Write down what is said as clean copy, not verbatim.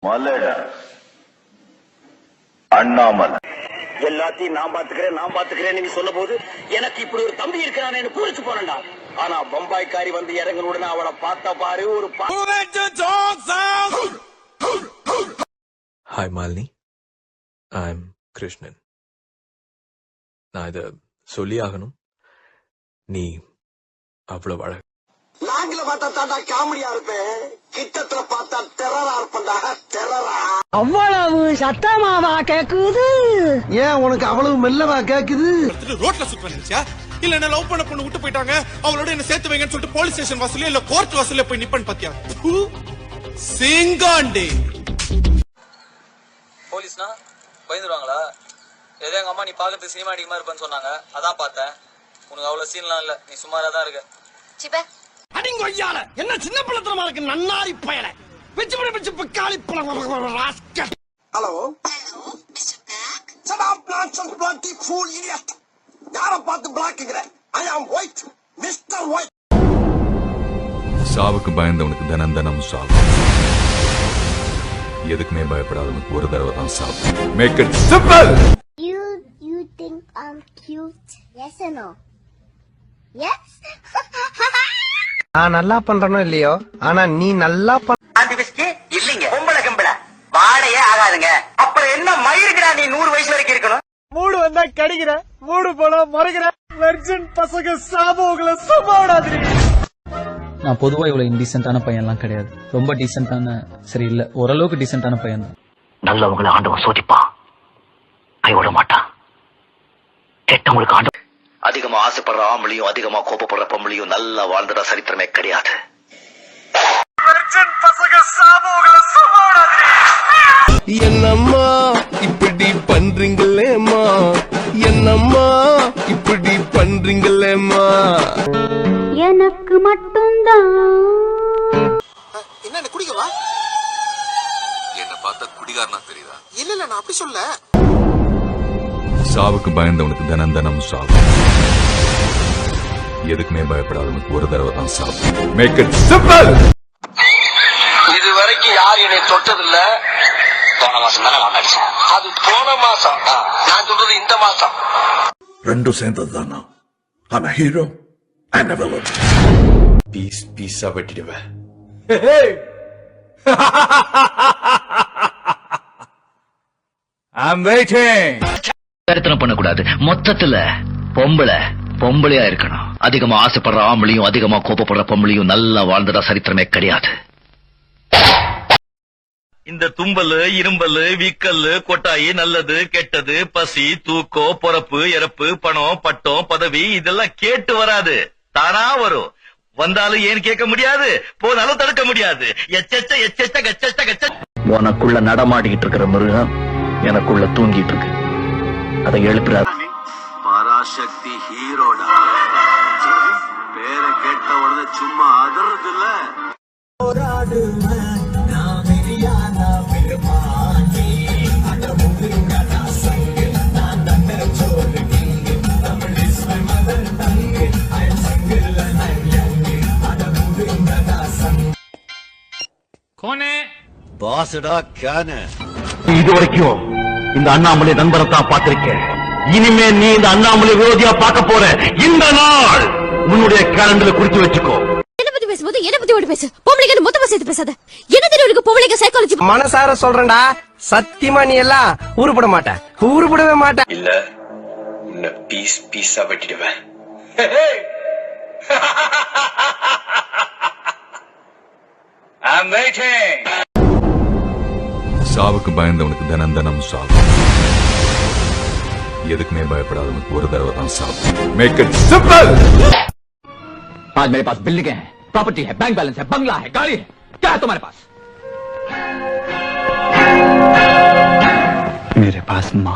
மலடா அண்ணாமலை எல்லாத்தையும் நான் பாத்துக்கிறேன் நீ சொல்ல போது எனக்கு இப்படி ஒரு தம்பி இருக்கிறான்னு பூரிச்சு போறேன்டா. ஆனா பம்பாய்க்காரி வந்து இறங்கணுடனே அவளை பார்த்தா பாரு ஒரு Hi Malini, I'm Krishnan. நான் இத சொல்லி ஆகணும். நீ அவ்வளவு அழகு. நாங்கள பார்த்தா தாண்டா காமெடியா இருப்பேன், கிட்டத்துல பார்த்தா டெரரா இருப்பேன்டா, டெரரா. அவ்வளவு சத்தமாவா கேக்குது? ஏன் உனக்கு அவ்வளவு மெல்லவா கேக்குது? ரோட்ல சுத்த நினைச்சா இல்ல என்ன லவ் பண்ண பொண்ணு விட்டு போயிட்டாங்க, அவளோட என்ன சேர்த்து வைங்கன்னு சொல்லிட்டு போலீஸ் ஸ்டேஷன் வாசல்ல இல்ல கோர்ட் வாசல்ல போய் நிப்பன் பாத்தியா? சிங்காண்டே போலீஸ்னா பயந்துருவாங்களா? ஏதோ எங்க அம்மா நீ பாக்கிறதுக்கு சினிமா அடிக்கமா இருப்பேன்னு சொன்னாங்க, அதான் பார்த்தேன். உனக்கு அவ்வளவு சீன்லாம் இல்ல, நீ சுமாரா தான் இருக்க. அடிங்க ஐயால என்ன சின்ன பிள்ளைத்தனமா இருக்கு நன்னாரி பயல வெச்சு பக்காளி rascal. Hello shut up nonsense bloody fool idiot. யார பார்த்து பிளாக்குங்கற? I am white Mr. White. சாவுக்கு பயந்தவனுக்கு தினம் தினம் சாவு, எதுக்குமே பயப்படாதவனுக்கு ஒரு தடவை தான் சாவு. Make it simple. You think I'm cute? Yes or no? Yes? நான் நல்லா பண்றனோ இல்லையோ, ஆனா நீ நல்லா இல்லைங்க பொம்பளை கம்பளை வாடையே ஆகாதுங்க. அப்புறம் என்ன மயிருக்குடா நீ 100 வயசு வரைக்கும் இருக்கணும். மூடு வந்தா கடிக்கிற, மூடு போனா மறைக்கிற வெர்ஜன் பசங்க சாபோகளை சும்மாடாதீ. நான் பொதுவா இவ்வளவு இன்டீசென்டான பையன்லாம் கிடையாது. ரொம்ப டீசென்டான, சரி இல்ல ஓரளவுக்கு டீசென்டான பையன் தான். நல்லவங்களை ஆண்டவன் சோதிப்பான், கைவிட மாட்டான். கெட்டவங்களுக்கு ஆண்டவன் அதிகமா ஆசைப்படுற ஆம்பளையும் அதிகமா கோபப்படுற பொம்பளையும் நல்லா வாழ்ந்துட சரித்திரமே கிடையாது. என்னம்மா இப்படி பண்றீங்களேம்மா, என்னம்மா இப்படி பண்றீங்களேம்மா. எனக்கு மட்டும்தான். என்ன குடிக்கவா? என்ன பார்த்தா குடிகாரனா தெரியுதா? இல்ல நான் அப்படி சொல்ல. சாவுக்கு பயந்தவனுக்கு தினம் தினம் சாவு, எதுக்குமே பயப்படாதவனுக்கு ஒரு தடவை தான் சாவு. Make it simple. இது வரைக்கும் யார் என்னை தொட்டதில்ல. போன மாசம் தானே நான் அடிச்சேன். அது போன மாசம், நான் சொல்றது இந்த மாசம். ரெண்டும் சேர்ந்ததுதானா? I'm a hero and a villain. Pizza வெட்டிடுவேன். I'm waiting. கருத்தனை பண்ணக்கூடாது. மொத்தத்துல பொம்பளையா இருக்கணும். அதிகமா ஆசைப்படுற ஆம்பளையும் அதிகமா கோபப்படுற பொம்பளையும் நல்லா வாழ்ந்துட சரித்திரமே கிடையாது. இந்த தும்பலு இரும்பலு வீக்கல்லு கொட்டாயி நல்லது கெட்டது பசி தூக்கம் பொறப்பு இறப்பு பணம் பட்டம் பதவி இதெல்லாம் கேட்டு வராது, தானா வரும். வந்தாலும் ஏன் கேட்க முடியாது, போனாலும் தடுக்க முடியாது. உனக்குள்ள நடமாடிக்கிட்டு இருக்கிற மிருகம் எனக்குள்ள தூங்கிட்டு இருக்கு, அதை எழுப்புறாரு. பராசக்தி ஹீரோடா, பேரை கேட்ட உடனே சும்மா அதறது இல்ல. பாசுடா கேன. இது வரைக்கும் இந்த அண்ணாமலை நண்பரைத்தான் பார்த்திருக்கேன். இனிமே நீ இந்த அண்ணாமலை விரோதியா பார்க்க போற. இந்த நாள் உன்னுடைய கேலண்டர்ல குறிச்சு வச்சுக்கோ. என்ன பத்தி பேசும்போது என்ன பத்தி ஓடி பேசு. பொம்பளைங்க மொத்தமா சேர்த்து பேசாத. என்ன தெரியும் உனக்கு பொம்பளைங்க சைக்காலஜி? மனசார சொல்றேன்டா, சத்தியமா நீ எல்லாம் உருப்பட மாட்ட, உருப்படவே மாட்ட. இல்ல உன்னை பீஸா வெட்டிடுவேன். I'm waiting. சாவுக்கு பயந்தவனுக்கு தினம் தினம் சாவு, எதுக்குமே பயப்படாதவனுக்கு ஒரு தடவை தான் சாவு. Make it simple. आज मेरे पास बिल्डिंग है, प्रॉपर्टी है, बैंक बैलेंस है, बंगला है, गाड़ी है. क्या है तुम्हारे पास? मेरे पास माँ